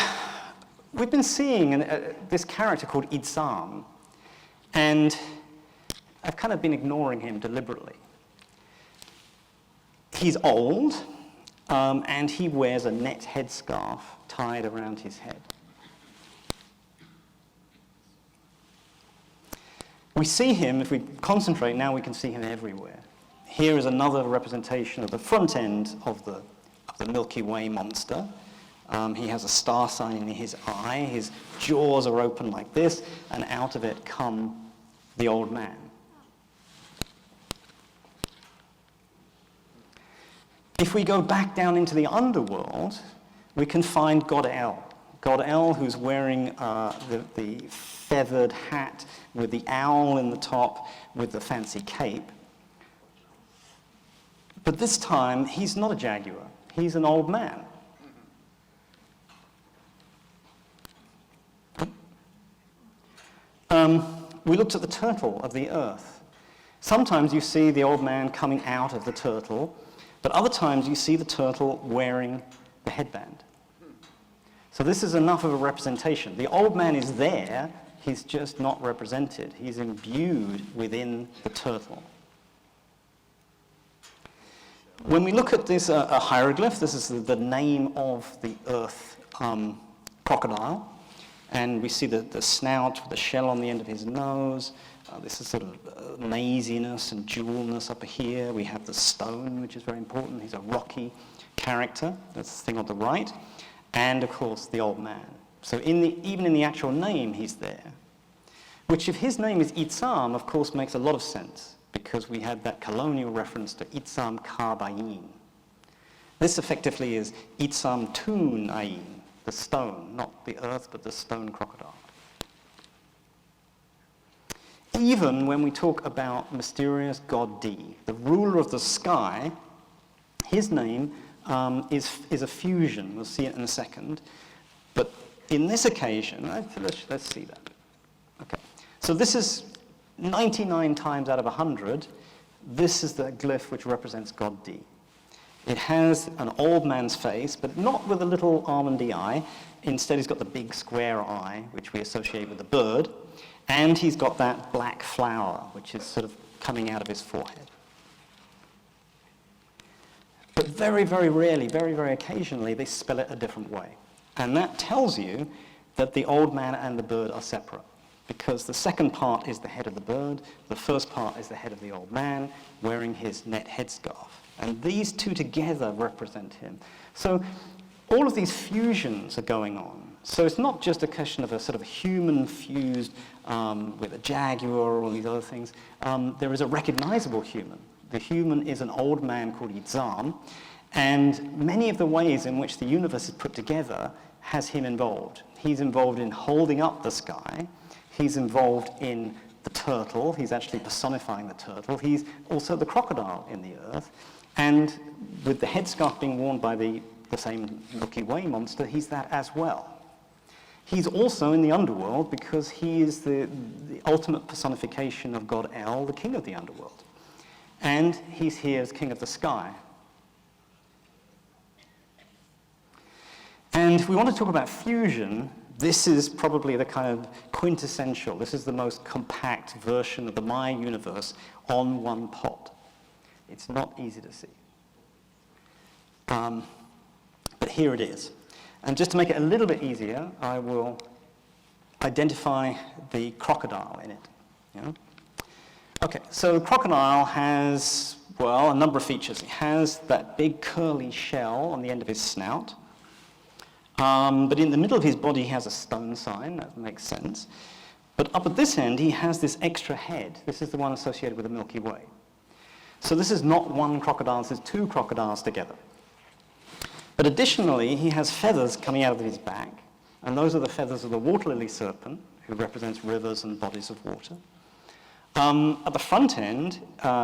B: we've been seeing this character called Itzam, and I've kind of been ignoring him deliberately. He's old, and he wears a net headscarf tied around his head. We see him, if we concentrate, now we can see him everywhere. Here is another representation of the front end of the Milky Way monster. He has a star sign in his eye, his jaws are open like this, and out of it come the old man. If we go back down into the underworld, we can find God El. God El, who's wearing the feathered hat with the owl in the top with the fancy cape. But this time, he's not a jaguar. He's an old man. We looked at the turtle of the earth. Sometimes you see the old man coming out of the turtle, but other times you see the turtle wearing the headband. So this is enough of a representation. The old man is there, he's just not represented. He's imbued within the turtle. When we look at this a hieroglyph, this is the name of the earth crocodile. And we see the snout with the shell on the end of his nose. This is sort of maziness and jewelness up here. We have the stone, which is very important. He's a rocky character. That's the thing on the right. And, of course, the old man. So even in the actual name, he's there. Which, if his name is Itzam, of course, makes a lot of sense, because we have that colonial reference to Itzam Karbayin. This effectively is Itzam Tun Ayin, the stone, not the earth, but the stone crocodile. Even when we talk about mysterious god D, the ruler of the sky, his name is a fusion. We'll see it in a second. But in this occasion, let's see that. Okay. So this is 99 times out of 100. This is the glyph which represents god D. It has an old man's face, but not with a little almondy eye. Instead, he's got the big square eye, which we associate with the bird. And he's got that black flower, which is sort of coming out of his forehead. But very, very rarely, very, very occasionally, they spell it a different way. And that tells you that the old man and the bird are separate, because the second part is the head of the bird, the first part is the head of the old man, wearing his net headscarf. And these two together represent him. So all of these fusions are going on. So it's not just a question of a sort of human fused with a jaguar or all these other things. There is a recognizable human. The human is an old man called Itzam, and many of the ways in which the universe is put together has him involved. He's involved in holding up the sky. He's involved in the turtle. He's actually personifying the turtle. He's also the crocodile in the earth. And with the headscarf being worn by the same Milky Way monster, he's that as well. He's also in the underworld because he is the ultimate personification of God El, the king of the underworld. And he's here as king of the sky. And if we want to talk about fusion, this is probably the kind of quintessential, this is the most compact version of the Maya universe on one pot. It's not easy to see. But here it is. And just to make it a little bit easier, I will identify the crocodile in it. Yeah? Okay, so the crocodile has, well, a number of features. It has that big curly shell on the end of his snout. But in the middle of his body, he has a stone sign. That makes sense. But up at this end, he has this extra head. This is the one associated with the Milky Way. So this is not one crocodile, this is two crocodiles together. But additionally, he has feathers coming out of his back, And those are the feathers of the water lily serpent, who represents rivers and bodies of water. At the front end,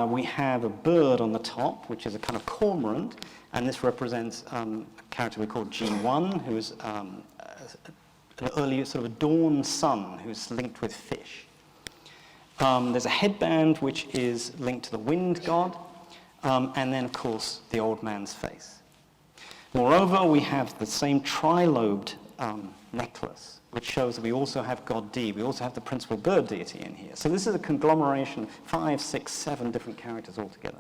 B: we have a bird on the top, which is a kind of cormorant, and this represents a character we call G1, who is an early sort of a dawn sun who's linked with fish. There's a headband which is linked to the wind god, and then, of course, the old man's face. Moreover, we have the same trilobed necklace, which shows that we also have God D. We also have the principal bird deity in here. So this is a conglomeration of 5, 6, 7 different characters altogether.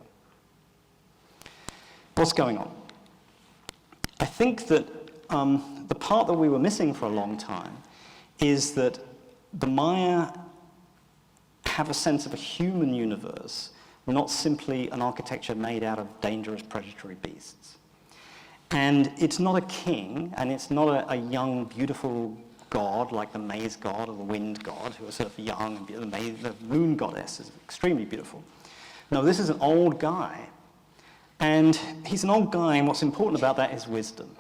B: What's going on? I think that the part that we were missing for a long time is that the Maya have a sense of a human universe, not simply an architecture made out of dangerous predatory beasts. And it's not a king, and it's not a young, beautiful god like the maize god or the wind god, who are sort of young, and the moon goddess is extremely beautiful. No, this is an old guy. And he's an old guy, and what's important about that is wisdom,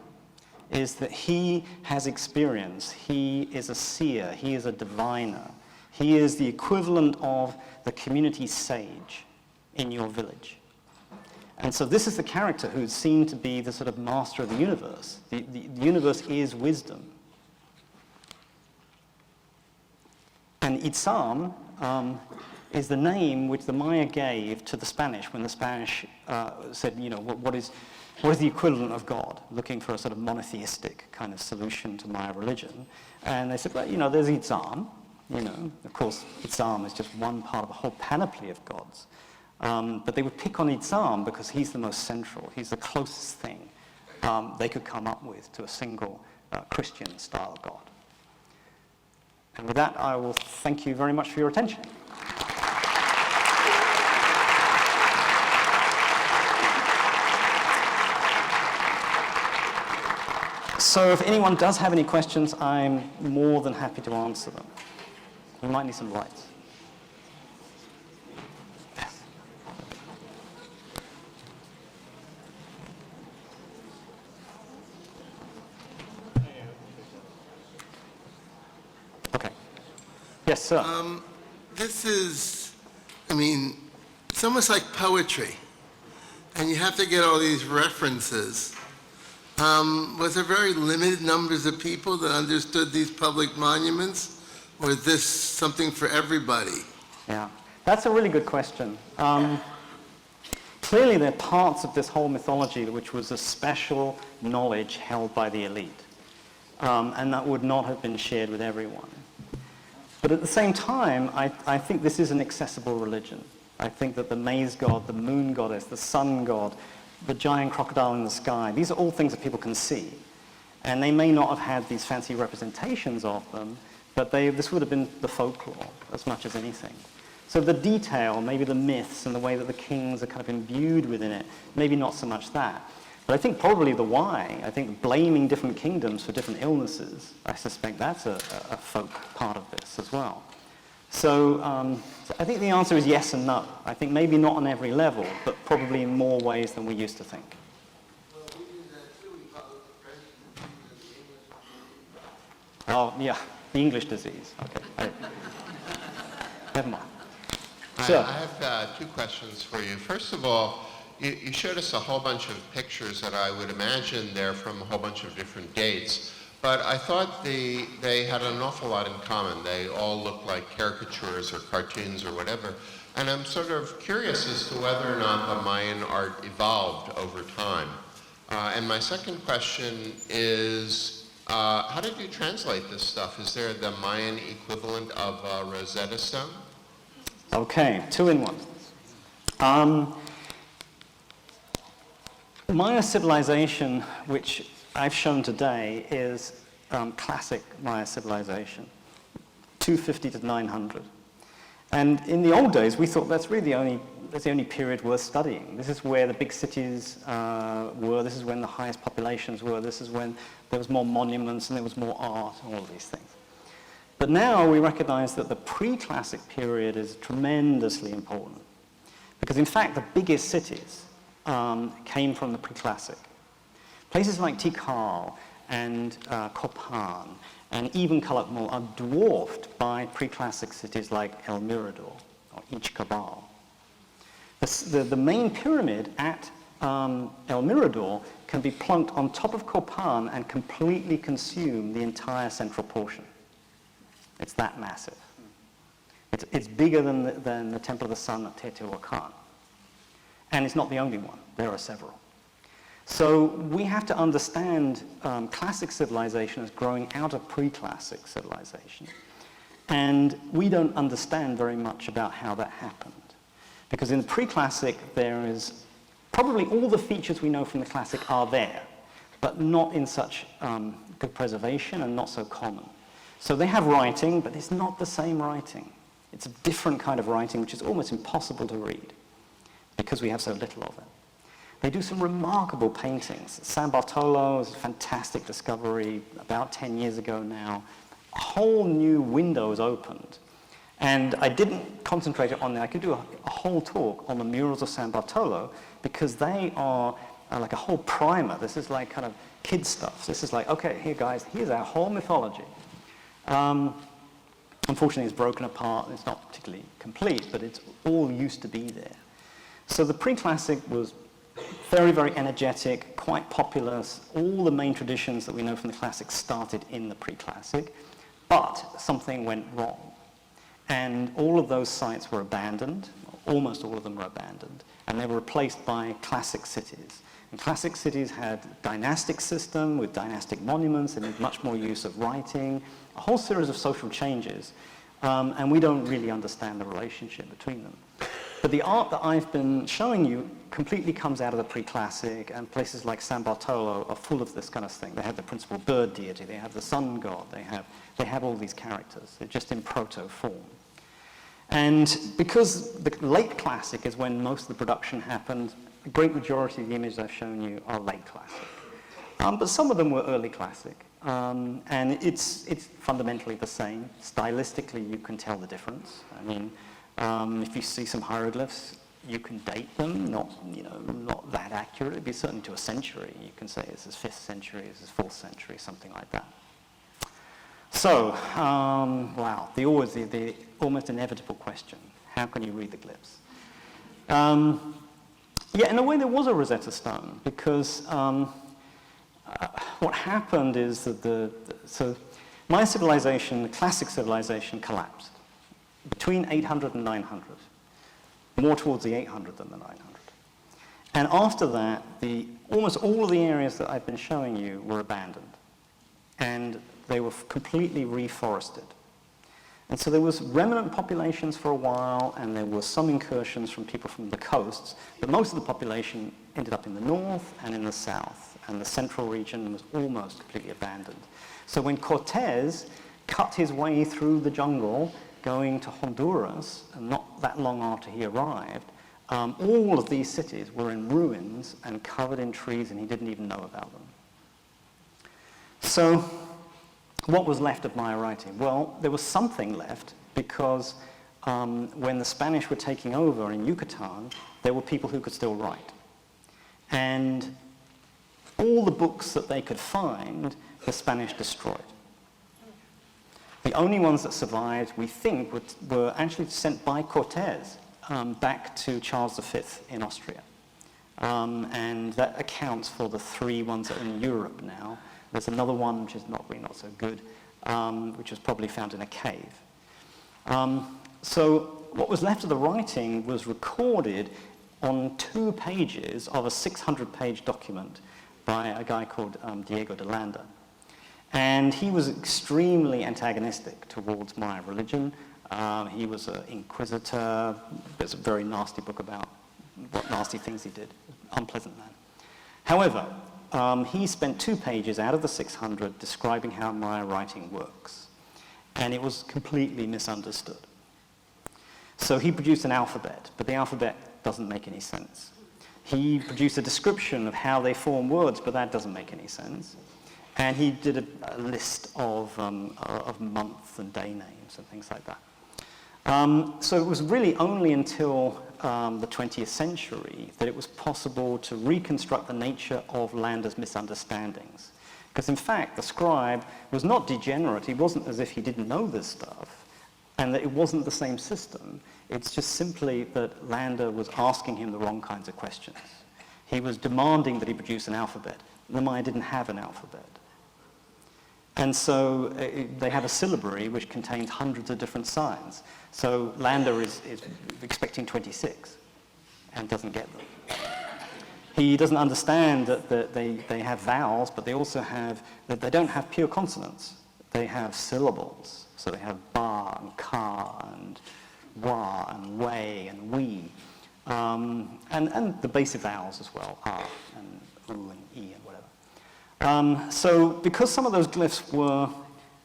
B: is that he has experience, he is a seer, he is a diviner, he is the equivalent of the community sage in your village. And so this is the character who's seen to be the sort of master of the universe. The universe is wisdom. And Itzam is the name which the Maya gave to the Spanish when the Spanish said, you know, what is the equivalent of God, looking for a sort of monotheistic kind of solution to Maya religion. And they said, well, you know, there's Itzam. You know, of course, Itzam is just one part of a whole panoply of gods. But they would pick on Itzam because he's the most central. He's the closest thing they could come up with to a single Christian-style god. And with that, I will thank you very much for your attention. So if anyone does have any questions, I'm more than happy to answer them. We might need some lights. Yes. Okay. Yes, sir.
C: This is, I mean, it's almost like poetry. And you have to get all these references. Was there very limited numbers of people that understood these public monuments? Or is this something for everybody?
B: Yeah, that's a really good question. Clearly, there are parts of this whole mythology which was a special knowledge held by the elite, and that would not have been shared with everyone. But at the same time, I think this is an accessible religion. I think that the maize god, the moon goddess, the sun god, the giant crocodile in the sky, these are all things that people can see. And they may not have had these fancy representations of them, but this would have been the folklore as much as anything. So the detail, maybe the myths and the way that the kings are kind of imbued within it, maybe not so much that. But I think probably the why, I think blaming different kingdoms for different illnesses, I suspect that's a folk part of this as well. So I think the answer is yes and no. I think maybe not on every level, but probably in more ways than we used to think.
C: Well, we do that too. We follow the French.
B: Oh, yeah. The English disease. Okay. Never mind.
D: Sir. I have 2 questions for you. First of all, you showed us a whole bunch of pictures that I would imagine they're from a whole bunch of different dates, but I thought they had an awful lot in common. They all look like caricatures or cartoons or whatever. And I'm sort of curious as to whether or not the Mayan art evolved over time. And my second question is, how did you translate this stuff? Is there the Mayan equivalent of Rosetta Stone?
B: Okay, 2 in 1. Maya civilization, which I've shown today, is classic Maya civilization, 250 to 900. And in the old days, we thought that's really that's the only period worth studying. This is where the big cities were. This is when the highest populations were. This is when there was more monuments and there was more art and all of these things. But now we recognize that the pre-classic period is tremendously important. Because in fact, the biggest cities came from the pre-classic. Places like Tikal and Copan and even Calakmul are dwarfed by pre-classic cities like El Mirador or Ichkabal. The main pyramid at El Mirador can be plunked on top of Copan and completely consume the entire central portion. It's that massive. It's bigger than the Temple of the Sun at Teotihuacan. And it's not the only one. There are several. So we have to understand classic civilization as growing out of pre-classic civilization. And we don't understand very much about how that happened. Because in the pre-classic, there is probably all the features we know from the classic are there, but not in such good preservation and not so common. So they have writing, but it's not the same writing. It's a different kind of writing, which is almost impossible to read because we have so little of it. They do some remarkable paintings. San Bartolo is a fantastic discovery about 10 years ago now. A whole new window is opened. And I didn't concentrate on that. I could do a whole talk on the murals of San Bartolo because they are like a whole primer. This is like kind of kid stuff. This is like, okay, here guys, here's our whole mythology. Unfortunately, it's broken apart. It's not particularly complete, but it's all used to be there. So the pre-classic was very, very energetic, quite populous. All the main traditions that we know from the classics started in the pre-classic, but something went wrong. And all of those sites were abandoned, almost all of them were abandoned, and they were replaced by classic cities. And classic cities had a dynastic system with dynastic monuments, and did much more use of writing, a whole series of social changes, and we don't really understand the relationship between them. But the art that I've been showing you completely comes out of the pre-classic, and places like San Bartolo are full of this kind of thing. They have the principal bird deity, they have the sun god, they have all these characters. They're just in proto form. And because the late classic is when most of the production happened, a great majority of the images I've shown you are late classic. But some of them were early classic. And it's fundamentally the same. Stylistically, you can tell the difference. I mean, if you see some hieroglyphs, you can date them, not that accurately, but certainly to a century. You can say this is 5th century, this is 4th century, something like that. So, wow, the almost inevitable question: how can you read the glyphs? Yeah, in a way, there was a Rosetta Stone because what happened is that so my civilization, the classic civilization, collapsed between 800 and 900, more towards the 800 than the 900. And after that, almost all of the areas that I've been showing you were abandoned, and they were completely reforested. And so there was remnant populations for a while, and there were some incursions from people from the coasts, but most of the population ended up in the north and in the south, and the central region was almost completely abandoned. So when Cortez cut his way through the jungle, going to Honduras, and not that long after he arrived, all of these cities were in ruins and covered in trees, and he didn't even know about them. So what was left of Maya writing? Well, there was something left because when the Spanish were taking over in Yucatan, there were people who could still write. And all the books that they could find, the Spanish destroyed. The only ones that survived, we think, were actually sent by Cortez back to Charles V in Austria. And that accounts for the 3 ones that are in Europe now. There's another one which is really not so good, which was probably found in a cave. So what was left of the writing was recorded on 2 pages of a 600-page document by a guy called Diego de Landa. And he was extremely antagonistic towards Maya religion. He was an inquisitor. There's a very nasty book about what nasty things he did. Unpleasant man. However, he spent 2 pages out of the 600 describing how Maya writing works. And it was completely misunderstood. So he produced an alphabet, but the alphabet doesn't make any sense. He produced a description of how they form words, but that doesn't make any sense. And he did a list of month and day names and things like that. So it was really only until the 20th century that it was possible to reconstruct the nature of Landa's misunderstandings. Because in fact, the scribe was not degenerate. It wasn't as if he didn't know this stuff, and that it wasn't the same system. It's just simply that Lander was asking him the wrong kinds of questions. He was demanding that he produce an alphabet. The Maya didn't have an alphabet. And so they have a syllabary which contains hundreds of different signs. So Lander is expecting 26 and doesn't get them. He doesn't understand that they have vowels, but they also have, that they don't have pure consonants. They have syllables. So they have ba and ka and wa and way and we. And the basic vowels as well, ah and u and e and whatever. So because some of those glyphs were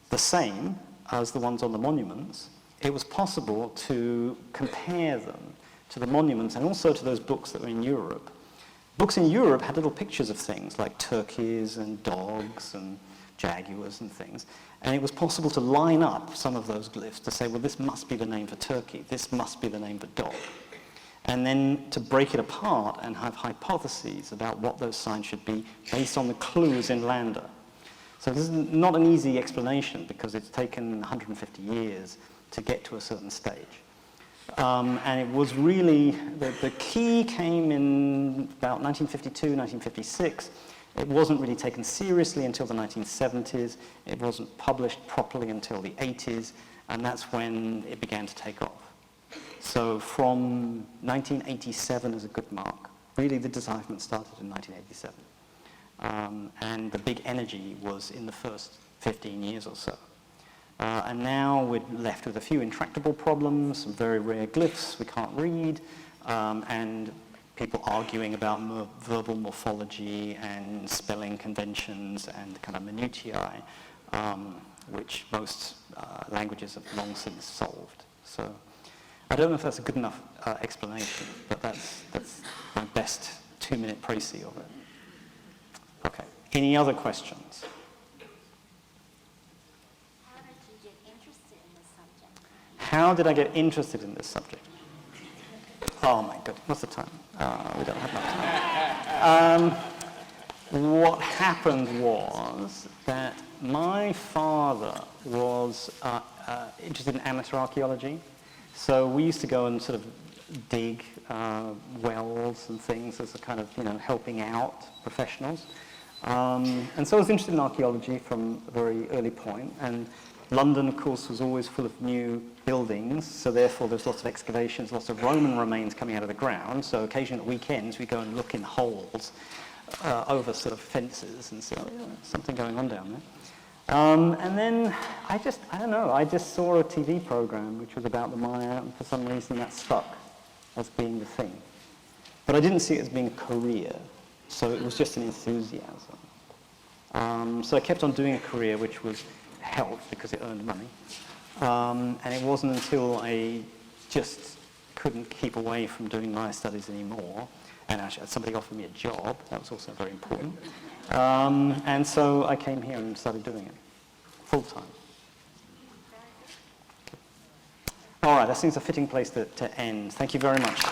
B: the same as the ones on the monuments, it was possible to compare them to the monuments and also to those books that were in Europe. Books in Europe had little pictures of things like turkeys and dogs and jaguars and things. And it was possible to line up some of those glyphs to say, well, this must be the name for turkey, this must be the name for dog. And then to break it apart and have hypotheses about what those signs should be based on the clues in Lander. So this is not an easy explanation because it's taken 150 years to get to a certain stage. And it was really, the key came in about 1952, 1956. It wasn't really taken seriously until the 1970s. It wasn't published properly until the 80s, and that's when it began to take off. So from 1987 is a good mark. Really, the decipherment started in 1987. And the big energy was in the first 15 years or so. And now we're left with a few intractable problems, some very rare glyphs we can't read, and people arguing about verbal morphology and spelling conventions and kind of minutiae, which most languages have long since solved. So I don't know if that's a good enough explanation, but that's my best 2-minute précis of it. Okay. Any other questions? How did I get interested in this subject? Oh my goodness, what's the time? We don't have enough time. What happened was that my father was interested in amateur archaeology. So we used to go and sort of dig wells and things as a kind of, helping out professionals. And so I was interested in archaeology from a very early point. And London, of course, was always full of new buildings, so therefore there's lots of excavations, lots of Roman remains coming out of the ground. So occasionally at weekends we go and look in holes over sort of fences and so something going on down there. And then I just saw a TV program which was about the Maya, and for some reason that stuck as being the thing. But I didn't see it as being a career, so it was just an enthusiasm. So I kept on doing a career which was helped because it earned money. And it wasn't until I just couldn't keep away from doing Maya studies anymore, and actually somebody offered me a job, that was also very important. And so I came here and started doing it full time. All right, that seems a fitting place to end. Thank you very much.